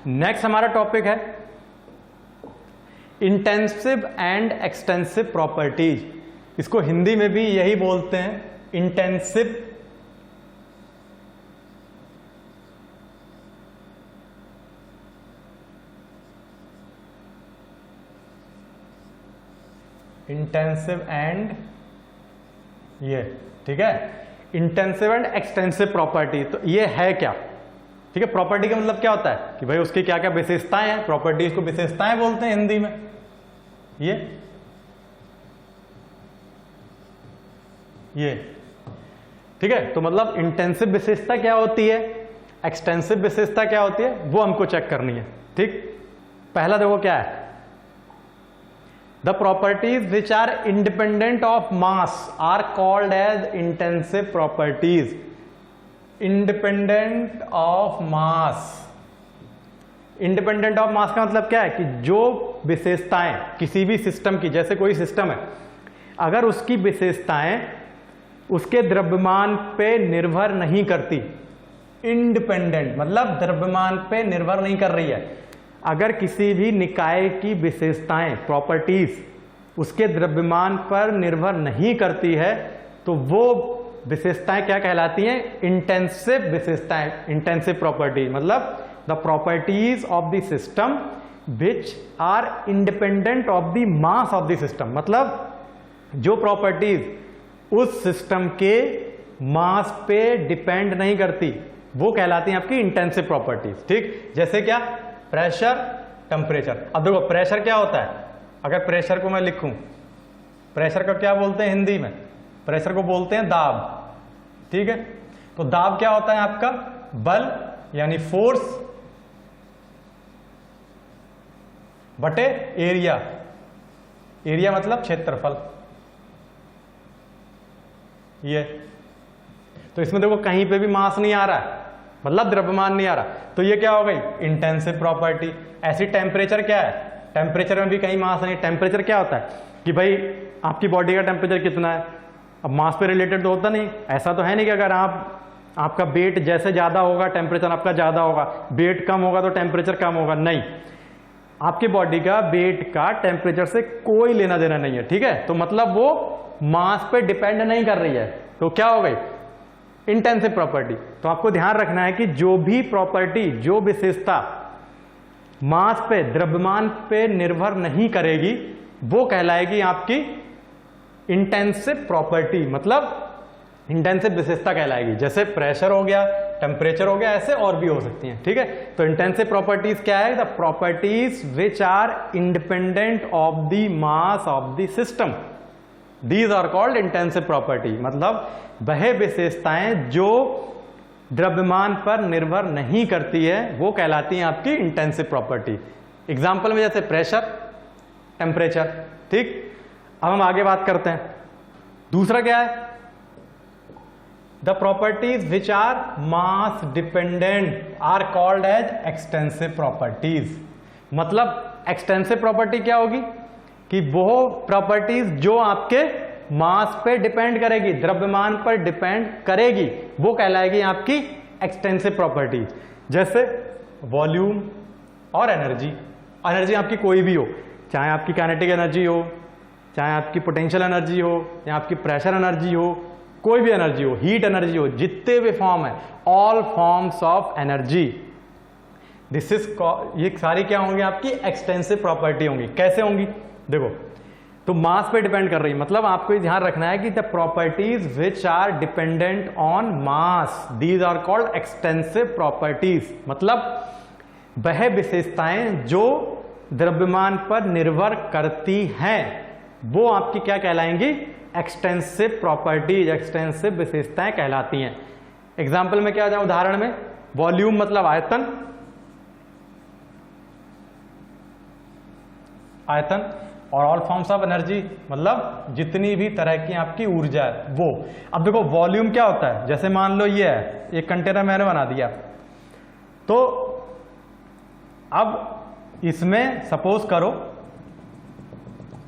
Next हमारा topic है intensive and extensive properties. इसको हिंदी में भी यही बोलते हैं, इंटेंसिव एंड ये, ठीक है, इंटेंसिव एंड एक्सटेंसिव प्रॉपर्टी। तो ये है क्या, ठीक है। प्रॉपर्टी का मतलब क्या होता है कि भाई उसकी क्या क्या विशेषताएं हैं, प्रॉपर्टीज को विशेषताएं बोलते हैं हिंदी में। ये ठीक है। तो मतलब इंटेंसिव विशेषता क्या होती है, एक्सटेंसिव विशेषता क्या होती है, वो हमको चेक करनी है, ठीक। पहला देखो क्या है, the properties which are independent of mass are called as intensive properties. Independent of mass, independent of mass का मतलब क्या है कि जो विशेषताएं किसी भी सिस्टम की, जैसे कोई सिस्टम है, अगर उसकी विशेषताएं उसके द्रव्यमान पे निर्भर नहीं करती, इंडिपेंडेंट मतलब द्रव्यमान पे निर्भर नहीं कर रही है। अगर किसी भी निकाय की विशेषताएं, प्रॉपर्टीज उसके द्रव्यमान पर निर्भर नहीं करती है, तो वो विशेषताएं क्या कहलाती हैं, इंटेंसिव विशेषताएं, इंटेंसिव प्रॉपर्टी। मतलब the properties of the system which are independent of the mass of the system. मतलब जो प्रॉपर्टीज उस सिस्टम के मास पे डिपेंड नहीं करती, वो कहलाती हैं आपकी इंटेंसिव प्रॉपर्टीज, ठीक। जैसे क्या, प्रेशर, टेम्परेचर। अब देखो प्रेशर क्या होता है, अगर प्रेशर को मैं लिखूं, प्रेशर को क्या बोलते हैं हिंदी में, प्रेशर को बोलते हैं दाब, ठीक है। तो दाब क्या होता है आपका, बल यानी फोर्स बटे एरिया, एरिया मतलब क्षेत्रफल। ये तो इसमें देखो कहीं पे भी मास नहीं आ रहा है, मतलब द्रव्यमान नहीं आ रहा, तो ये क्या हो गई, इंटेंसिव प्रॉपर्टी। ऐसी टेम्परेचर क्या है, टेम्परेचर में भी कहीं मास नहीं। टेम्परेचर क्या होता है कि भाई आपकी बॉडी का टेम्परेचर कितना है, अब मास पे रिलेटेड तो होता नहीं, ऐसा तो है नहीं कि अगर आपका वेट जैसे ज्यादा होगा टेम्परेचर आपका ज्यादा होगा, वेट कम होगा तो टेम्परेचर कम होगा, नहीं। आपकी बॉडी का वेट का टेम्परेचर से कोई लेना देना नहीं है, ठीक है। तो मतलब वो मास पे डिपेंड नहीं कर रही है, तो क्या हो गई, इंटेंसिव प्रॉपर्टी। तो आपको ध्यान रखना है कि जो भी प्रॉपर्टी, जो विशेषता मास पे, द्रव्यमान पे निर्भर नहीं करेगी, वो कहलाएगी आपकी इंटेंसिव प्रॉपर्टी, मतलब इंटेंसिव विशेषता कहलाएगी। जैसे प्रेशर हो गया, टेम्परेचर हो गया, ऐसे और भी हो सकती हैं, ठीक है। तो इंटेंसिव प्रॉपर्टीज क्या है, the properties which are independent of the mass of the system, these are called intensive property. मतलब वह विशेषताएं जो द्रव्यमान पर निर्भर नहीं करती है, वो कहलाती हैं आपकी इंटेंसिव प्रॉपर्टी। एग्जाम्पल में जैसे प्रेशर, टेम्परेचर, ठीक। अब हम आगे बात करते हैं, दूसरा क्या है, the properties which are mass dependent are called as extensive properties. मतलब एक्सटेंसिव प्रॉपर्टी क्या होगी कि वो प्रॉपर्टीज जो आपके मास पे डिपेंड करेगी, द्रव्यमान पर डिपेंड करेगी, वो कहलाएगी आपकी एक्सटेंसिव प्रॉपर्टी। जैसे वॉल्यूम और एनर्जी। एनर्जी आपकी कोई भी हो, चाहे आपकी काइनेटिक एनर्जी हो, चाहे आपकी पोटेंशियल एनर्जी हो, या आपकी प्रेशर एनर्जी हो, कोई भी एनर्जी हो, हीट एनर्जी हो, जितने भी फॉर्म है, all forms of energy, this is, ये सारी क्या होंगी आपकी एक्सटेंसिव प्रॉपर्टी होंगी। कैसे होंगी देखो, तो मास पे डिपेंड कर रही है, मतलब आपको ये ध्यान रखना है कि the properties which are dependent on mass, these are called extensive properties. मतलब वह विशेषताएं जो द्रव्यमान पर निर्भर करती हैं, वो आपकी क्या कहलाएंगी, एक्सटेंसिव प्रॉपर्टीज, एक्सटेंसिव विशेषताएं कहलाती हैं। एग्जाम्पल में क्या आ जाए, उदाहरण में वॉल्यूम मतलब आयतन, आयतन, और ऑल फॉर्म्स ऑफ एनर्जी मतलब जितनी भी तरह की आपकी ऊर्जा है वो। अब देखो वॉल्यूम क्या होता है, जैसे मान लो ये है, एक कंटेनर मैंने बना दिया, तो अब इसमें सपोज करो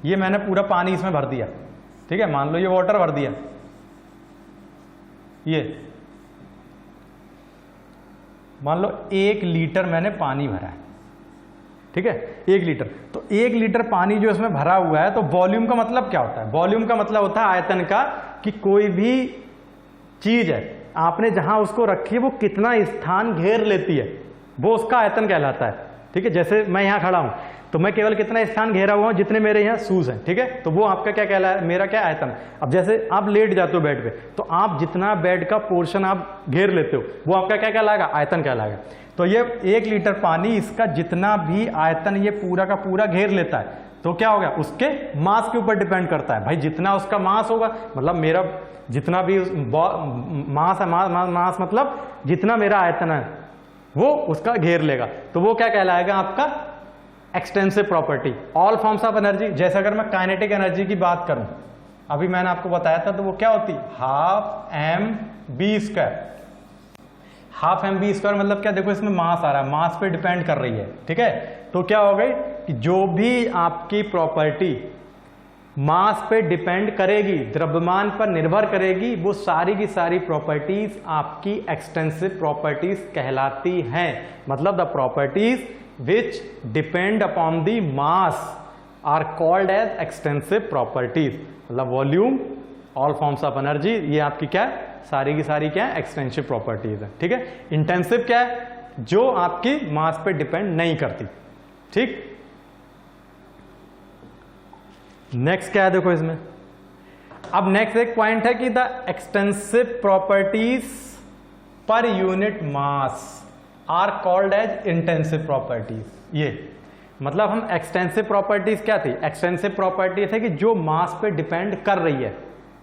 ये मैंने पूरा पानी इसमें भर दिया, ठीक है, मान लो ये वाटर भर दिया, ये मान लो 1 लीटर मैंने पानी भरा है, ठीक है, 1 लीटर। तो 1 लीटर पानी जो इसमें भरा हुआ है, तो वॉल्यूम का मतलब क्या होता है? वॉल्यूम का मतलब होता है आयतन का, कि कोई भी चीज है आपने जहां उसको रखी है वो कितना स्थान घेर लेती है, वो उसका आयतन कहलाता है। ठीक है, जैसे मैं यहां खड़ा हूं तो मैं केवल कितना स्थान घेरा हुआ हूं, जितने मेरे यहाँ शूज हैं। ठीक है, तो वो आपका क्या कहला है, मेरा क्या आयतन। अब जैसे आप लेट जाते हो बेड पे, तो आप जितना बेड का पोर्शन आप घेर लेते हो वो आपका क्या कहलाएगा, आयतन कहलाएगा। तो ये 1 लीटर पानी, इसका जितना भी आयतन ये पूरा का पूरा घेर लेता है, तो क्या हो गया, उसके मास के ऊपर डिपेंड करता है। भाई जितना उसका मास होगा, मतलब मेरा जितना भी मास है, मास मतलब जितना मेरा आयतन है वो उसका घेर लेगा, तो वो क्या कहलाएगा आपका extensive property. All forms of energy, जैसे अगर मैं काइनेटिक एनर्जी की बात करूं, अभी मैंने आपको बताया था, तो वो क्या होती, 12mv²। 12mv² मतलब क्या, देखो इसमें मास आ रहा है, मास पे डिपेंड कर रही है। ठीक है, तो क्या हो गई कि जो भी आपकी प्रॉपर्टी मास पे डिपेंड करेगी, द्रव्यमान पर निर्भर करेगी, वो सारी की सारी प्रॉपर्टीज आपकी एक्सटेंसिव प्रॉपर्टीज कहलाती हैं। मतलब the properties which depend upon the mass are called as extensive properties। मतलब volume, all forms of energy, ये आपकी क्या है, सारी की सारी क्या है, एक्सटेंसिव प्रॉपर्टीज है। ठीक है, इंटेंसिव क्या है, जो आपकी मास पे डिपेंड नहीं करती। ठीक, नेक्स्ट क्या है, देखो इसमें अब नेक्स्ट एक पॉइंट है कि the extensive properties per unit mass are called as intensive properties. ये मतलब हम एक्सटेंसिव प्रॉपर्टीज क्या थी, एक्सटेंसिव प्रॉपर्टीज है कि जो मास पे डिपेंड कर रही है।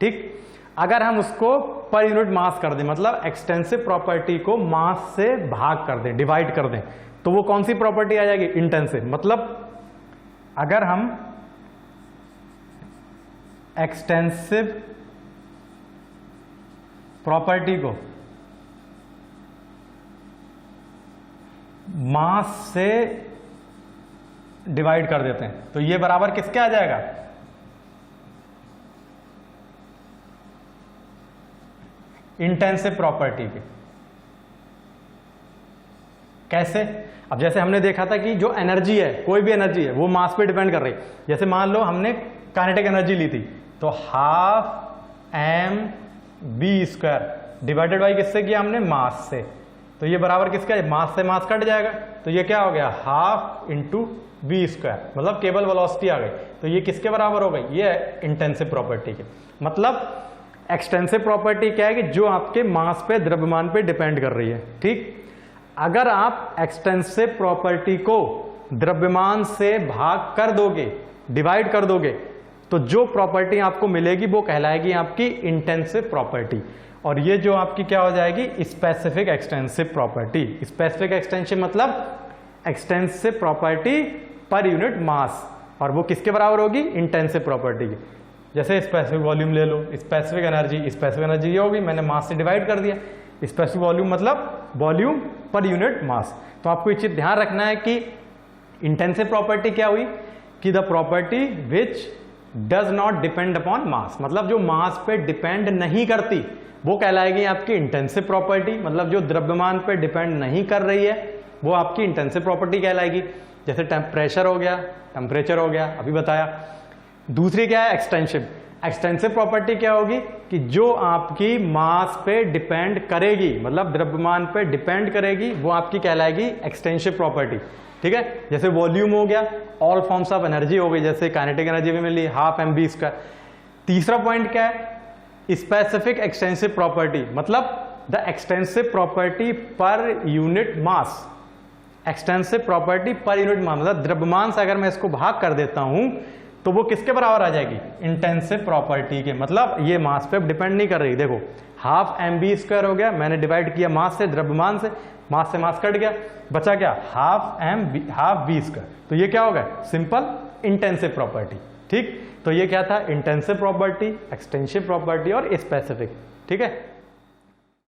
ठीक, अगर हम उसको पर यूनिट मास कर दें, मतलब एक्सटेंसिव प्रॉपर्टी को मास से भाग कर दें, डिवाइड कर दें, तो वो कौन सी प्रॉपर्टी आ जाएगी, इंटेंसिव। मतलब अगर हम एक्सटेंसिव प्रॉपर्टी को मास से डिवाइड कर देते हैं, तो ये बराबर किसके आ जाएगा, इंटेंसिव प्रॉपर्टी के। कैसे, अब जैसे हमने देखा था कि जो एनर्जी है, कोई भी एनर्जी है, वो मास पे डिपेंड कर रही है। जैसे मान लो हमने काइनेटिक एनर्जी ली थी, तो 12mv² डिवाइडेड बाई किससे किया हमने, मास से। तो ये बराबर किसका है, मास से मास कट जाएगा, तो ये क्या हो गया, 12 × v², मतलब केवल वेलोसिटी आ गई। तो ये किसके बराबर हो गई, ये इंटेंसिव प्रॉपर्टी के। मतलब एक्सटेंसिव प्रॉपर्टी क्या है कि जो आपके मास पे, द्रव्यमान पे डिपेंड कर रही है। ठीक, अगर आप एक्सटेंसिव प्रॉपर्टी को द्रव्यमान से भाग कर दोगे, डिवाइड कर दोगे, तो जो प्रॉपर्टी आपको मिलेगी वो कहलाएगी आपकी इंटेंसिव प्रॉपर्टी। और ये जो आपकी क्या हो जाएगी, specific extensive property. Specific extensive मतलब एक्सटेंसिव प्रॉपर्टी पर यूनिट मास, और वो किसके बराबर होगी, इंटेंसिव प्रॉपर्टी की। जैसे स्पेसिफिक वॉल्यूम ले लो, स्पेसिफिक एनर्जी ये होगी, मैंने मास से डिवाइड कर दिया। स्पेसिफिक वॉल्यूम मतलब वॉल्यूम पर यूनिट मास। तो आपको ये चीज ध्यान रखना है कि इंटेंसिव प्रॉपर्टी क्या हुई, कि the property which does not depend upon mass, मतलब जो मास पे डिपेंड नहीं करती, वो कहलाएगी आपकी इंटेंसिव प्रॉपर्टी। मतलब जो द्रव्यमान पे डिपेंड नहीं कर रही है वो आपकी इंटेंसिव प्रॉपर्टी कहलाएगी। जैसे प्रेशर हो गया, टेम्परेचर हो गया, अभी बताया। दूसरी क्या है, एक्सटेंसिव। एक्सटेंसिव प्रॉपर्टी क्या होगी कि जो आपकी मास पे डिपेंड करेगी, मतलब द्रव्यमान पे डिपेंड करेगी, वो आपकी कहलाएगी एक्सटेंसिव प्रॉपर्टी। ठीक है, जैसे वॉल्यूम हो गया, ऑल फॉर्म्स ऑफ एनर्जी हो गई, जैसे काइनेटिक एनर्जी भी मिली 12mv²। तीसरा पॉइंट क्या है, स्पेसिफिक एक्सटेंसिव प्रॉपर्टी, मतलब द एक्सटेंसिव प्रॉपर्टी पर यूनिट मास। एक्सटेंसिव प्रॉपर्टी पर यूनिट मास मतलब द्रव्यमान से अगर मैं इसको भाग कर देता हूं तो वो किसके बराबर आ जाएगी, इंटेंसिव प्रॉपर्टी के। मतलब ये मास पे डिपेंड नहीं कर रही। देखो 12mv² हो गया, मैंने डिवाइड किया मास से, द्रव्यमान से, मास कट गया, बचा क्या 12v²। तो ये क्या हो गया, सिंपल इंटेंसिव प्रॉपर्टी। ठीक, तो ये क्या था, इंटेंसिव प्रॉपर्टी, एक्सटेंसिव प्रॉपर्टी और स्पेसिफिक। ठीक है।